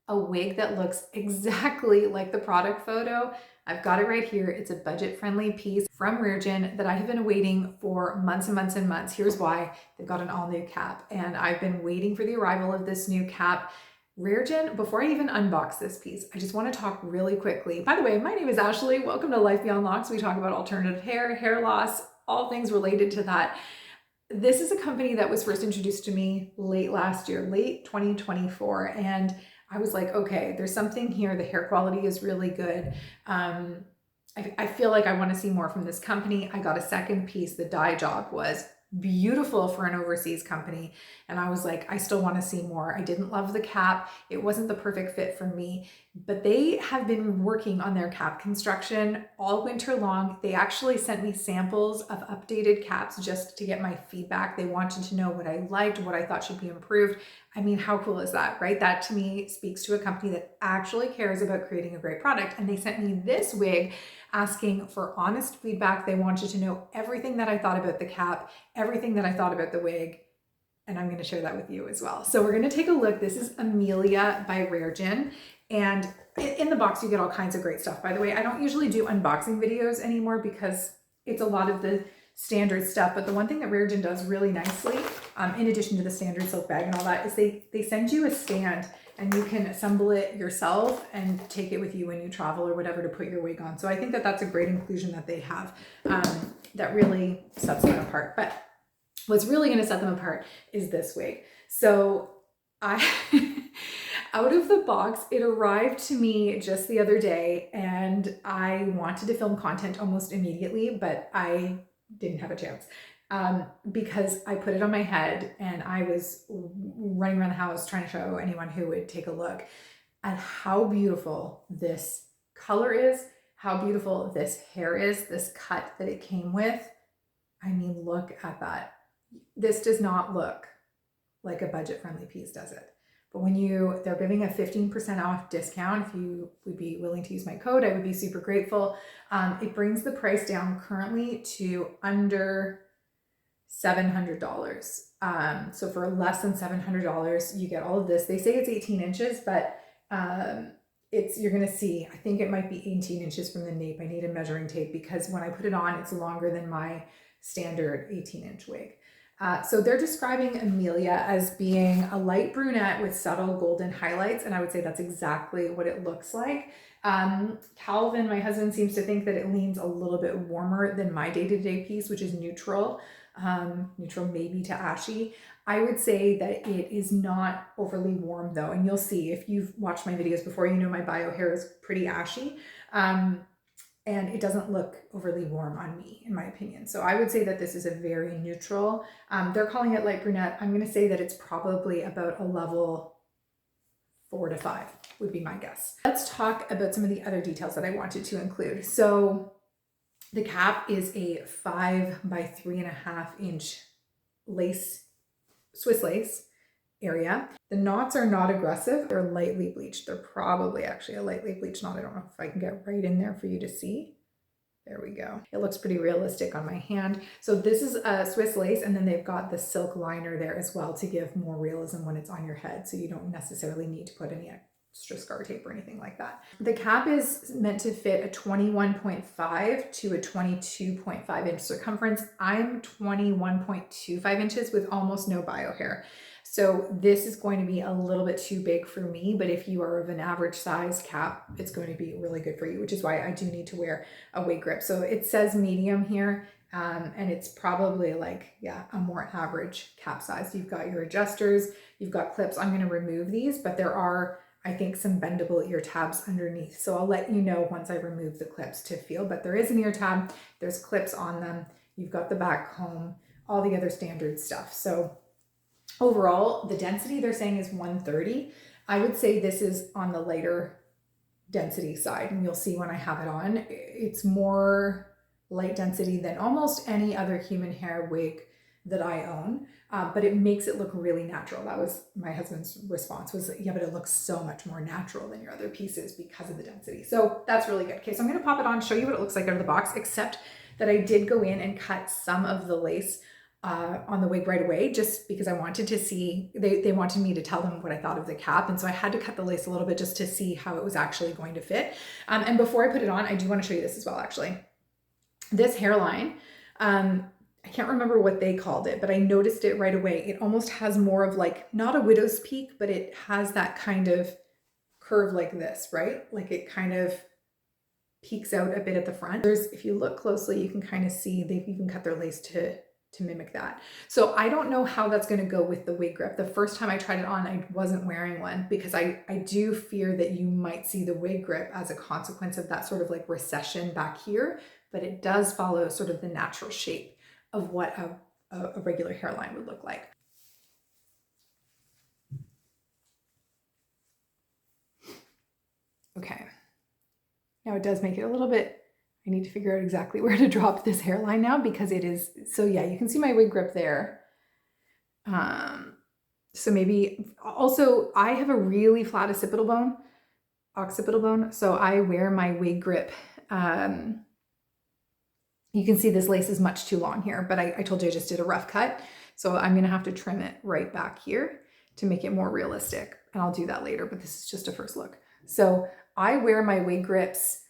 a wig that looks exactly like the product photo. I've got it right here. It's a budget-friendly piece from Raregen that I have been waiting for months and months and months. Here's why. They've got an all-new cap, and I've been waiting for the arrival of this new cap. Raregen, before I even unbox this piece, I just want to talk really quickly. By the way, my name is Ashley. Welcome to Life Beyond Locks. We talk about alternative hair, hair loss, all things related to that. This is a company that was first introduced to me late last year, late 2024, and I was like, okay, there's something here. The hair quality is really good. I feel like I want to see more from this company. I got a second piece. The dye job was beautiful for an overseas company. And I was like, I still want to see more. I didn't love the cap. It wasn't the perfect fit for me, but they have been working on their cap construction all winter long. They actually sent me samples of updated caps just to get my feedback. They wanted to know what I liked, what I thought should be improved. I mean, how cool is that, right? That to me speaks to a company that actually cares about creating a great product. And they sent me this wig asking for honest feedback. They wanted to know everything that I thought about the cap, everything that I thought about the wig, and I'm going to share that with you as well. So we're going to take a look. This is Amelia by Raregen, and in the box you get all kinds of great stuff. By the way, I don't usually do unboxing videos anymore because it's a lot of the standard stuff, but the one thing that Raregen does really nicely, in addition to the standard silk bag and all that, is they send you a stand and you can assemble it yourself and take it with you when you travel or whatever to put your wig on. So I think that that's a great inclusion that they have, that really sets them apart. But what's really going to set them apart is this wig. So I, out of the box, it arrived to me just the other day and I wanted to film content almost immediately, but I didn't have a chance because I put it on my head and I was running around the house trying to show anyone who would take a look at how beautiful this color is, how beautiful this hair is, this cut that it came with. I mean, look at that. This does not look like a budget-friendly piece, does it? But when they're giving a 15% off discount, if you would be willing to use my code, I would be super grateful. It brings the price down currently to under $700. So for less than $700, you get all of this. They say it's 18 inches, but you're gonna see, I think it might be 18 inches from the nape. I need a measuring tape because when I put it on, it's longer than my standard 18-inch wig. So they're describing Amelia as being a light brunette with subtle golden highlights, and I would say that's exactly what it looks like. Calvin, my husband, seems to think that it leans a little bit warmer than my day-to-day piece, which is neutral, neutral maybe to ashy. I would say that it is not overly warm though, and you'll see if you've watched my videos before, you know my bio hair is pretty ashy. And it doesn't look overly warm on me, in my opinion. So I would say that this is a very neutral. They're calling it light brunette. I'm going to say that it's probably about a level 4 to 5 would be my guess. Let's talk about some of the other details that I wanted to include. So the cap is a 5 by 3.5 inch lace, Swiss lace area. The knots are not aggressive. They're lightly bleached. They're probably actually a lightly bleached knot. I don't know if I can get right in there for you to see. There we go. It looks pretty realistic on my hand. So this is a Swiss lace, and then they've got the silk liner there as well to give more realism when it's on your head. So you don't necessarily need to put any extra scar tape or anything like that. The cap is meant to fit a 21.5 to a 22.5 inch circumference. I'm 21.25 inches with almost no bio hair. So this is going to be a little bit too big for me, but if you are of an average size cap, it's going to be really good for you, which is why I do need to wear a wig grip. So it says medium here, and it's probably like, yeah, a more average cap size. You've got your adjusters, you've got clips. I'm going to remove these, but there are, I think, some bendable ear tabs underneath. So I'll let you know once I remove the clips to feel, but there is an ear tab, there's clips on them. You've got the back comb, all the other standard stuff. So overall, the density they're saying is 130. I would say this is on the lighter density side, and you'll see when I have it on, it's more light density than almost any other human hair wig that I own, but it makes it look really natural. That was my husband's response, was, yeah, but it looks so much more natural than your other pieces because of the density. So that's really good. Okay, so I'm gonna pop it on, show you what it looks like out of the box, except that I did go in and cut some of the lace on the wig right away, just because I wanted to see, they wanted me to tell them what I thought of the cap. And so I had to cut the lace a little bit just to see how it was actually going to fit. And before I put it on, I do want to show you this as well, actually. This hairline, I can't remember what they called it, but I noticed it right away. It almost has more of like, not a widow's peak, but it has that kind of curve like this, right? Like it kind of peeks out a bit at the front. If you look closely, you can kind of see they've even cut their lace to mimic that. So I don't know how that's going to go with the wig grip. The first time I tried it on, I wasn't wearing one because I do fear that you might see the wig grip as a consequence of that sort of like recession back here, but it does follow sort of the natural shape of what a regular hairline would look like. Okay, now it does make it a little bit, I need to figure out exactly where to drop this hairline now because it is, so yeah, you can see my wig grip there. So maybe, also I have a really flat occipital bone, so I wear my wig grip. You can see this lace is much too long here, but I told you I just did a rough cut. So I'm gonna have to trim it right back here to make it more realistic. And I'll do that later, but this is just a first look. So I wear my wig grips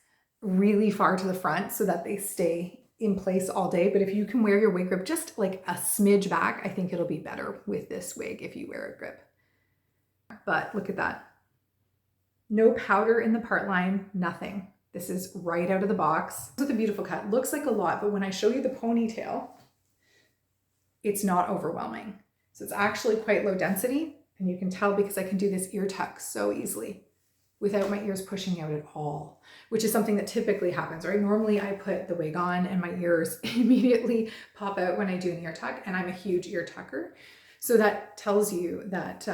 really far to the front so that they stay in place all day. But if you can wear your wig grip just like a smidge back, I think it'll be better with this wig if you wear a grip. But look at that. No powder in the part line, nothing. This is right out of the box. With a beautiful cut. Looks like a lot, but when I show you the ponytail, it's not overwhelming. So it's actually quite low density, and you can tell because I can do this ear tuck so easily without my ears pushing out at all, which is something that typically happens, right? Normally I put the wig on and my ears immediately pop out when I do an ear tuck, and I'm a huge ear tucker. So that tells you that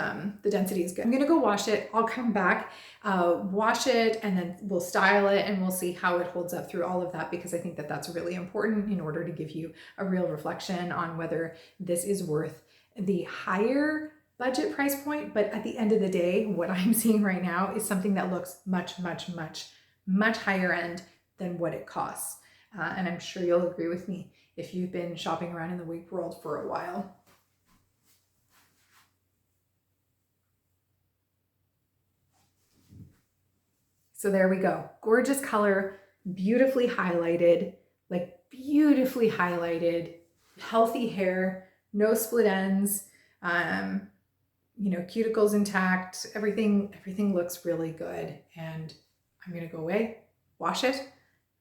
the density is good. I'm gonna go wash it. I'll come back, wash it, and then we'll style it and we'll see how it holds up through all of that, because I think that that's really important in order to give you a real reflection on whether this is worth the higher budget price point. But at the end of the day, what I'm seeing right now is something that looks much, much, much, much higher end than what it costs. And I'm sure you'll agree with me if you've been shopping around in the wig world for a while. So there we go. Gorgeous color, beautifully highlighted, like beautifully highlighted, healthy hair, no split ends, you know, cuticles intact, everything looks really good. And I'm gonna go away, wash it,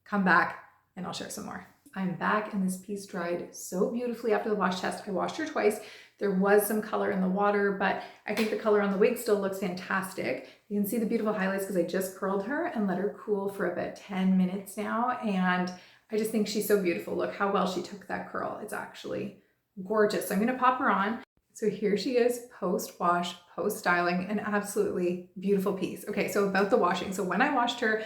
come back, and I'll share some more. I'm back and this piece dried so beautifully after the wash test. I washed her twice. There was some color in the water, but I think the color on the wig still looks fantastic. You can see the beautiful highlights because I just curled her and let her cool for about 10 minutes now. And I just think she's so beautiful. Look how well she took that curl. It's actually gorgeous. So I'm gonna pop her on. So here she is post-wash, post-styling, an absolutely beautiful piece. Okay, so about the washing. So when I washed her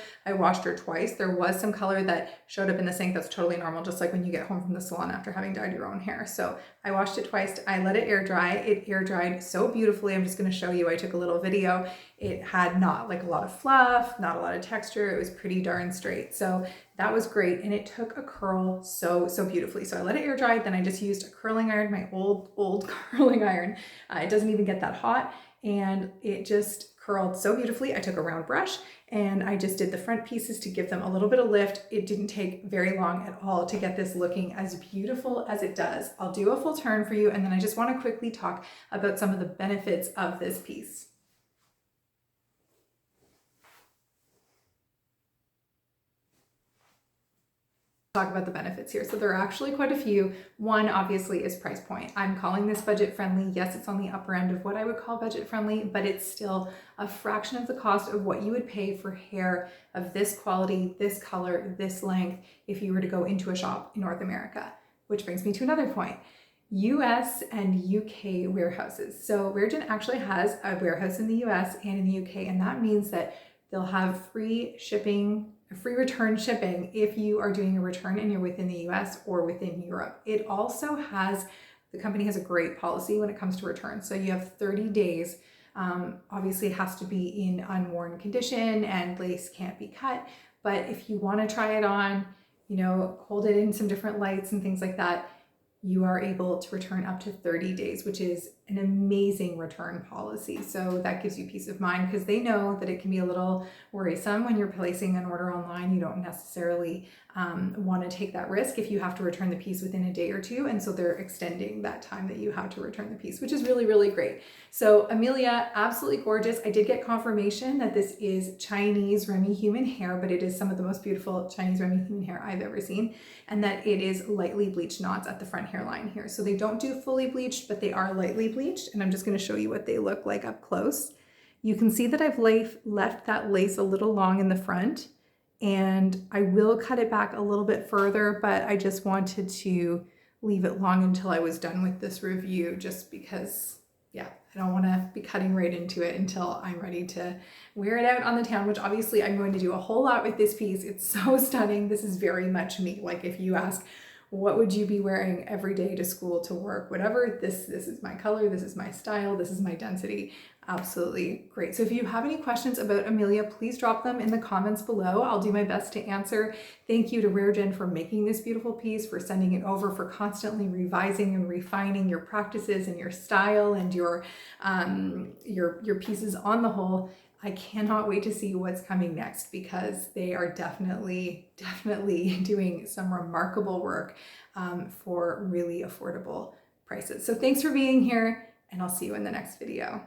twice. There was some color that showed up in the sink. That's totally normal, just like when you get home from the salon after having dyed your own hair. So I washed it twice. I let it air dry. It air dried so beautifully. I'm just gonna show you. I took a little video. It had not like a lot of fluff, not a lot of texture. It was pretty darn straight. So that was great. And it took a curl so beautifully. So I let it air dry. Then I just used a curling iron, my old curling iron. It doesn't even get that hot. And it just curled so beautifully. I took a round brush and I just did the front pieces to give them a little bit of lift. It didn't take very long at all to get this looking as beautiful as it does. I'll do a full turn for you. And then I just want to quickly talk about some of the benefits of this piece. Talk about the benefits here. So there are actually quite a few. One obviously is price point. I'm calling this budget friendly. Yes, it's on the upper end of what I would call budget friendly, but it's still a fraction of the cost of what you would pay for hair of this quality, this color, this length, if you were to go into a shop in North America. Which brings me to another point. US and UK warehouses. So Raregen actually has a warehouse in the US and in the UK, and that means that they'll have free shipping, free return shipping if you are doing a return and you're within the US or within Europe. It also has, the company has a great policy when it comes to returns. So you have 30 days. Obviously it has to be in unworn condition and lace can't be cut. But if you want to try it on, you know, hold it in some different lights and things like that, you are able to return up to 30 days, which is an amazing return policy. So that gives you peace of mind because they know that it can be a little worrisome when you're placing an order online. You don't necessarily want to take that risk if you have to return the piece within a day or two. And so they're extending that time that you have to return the piece, which is really, really great. So Amelia, absolutely gorgeous. I did get confirmation that this is Chinese Remy human hair, but it is some of the most beautiful Chinese Remy human hair I've ever seen. And that it is lightly bleached knots at the front hairline here. So they don't do fully bleached, but they are lightly bleached. And I'm just going to show you what they look like up close. You can see that I've left that lace a little long in the front, and I will cut it back a little bit further, but I just wanted to leave it long until I was done with this review, just because, yeah, I don't want to be cutting right into it until I'm ready to wear it out on the town, which obviously I'm going to do a whole lot with this piece. It's so stunning. This is very much me. Like if you ask, what would you be wearing every day to school, to work, whatever, this is my color, this is my style, this is my density. Absolutely great. So if you have any questions about Amelia, please drop them in the comments below. I'll do my best to answer. Thank you to Raregen for making this beautiful piece, for sending it over, for constantly revising and refining your practices and your style and your pieces on the whole. I cannot wait to see what's coming next because they are definitely doing some remarkable work for really affordable prices. So thanks for being here, and I'll see you in the next video.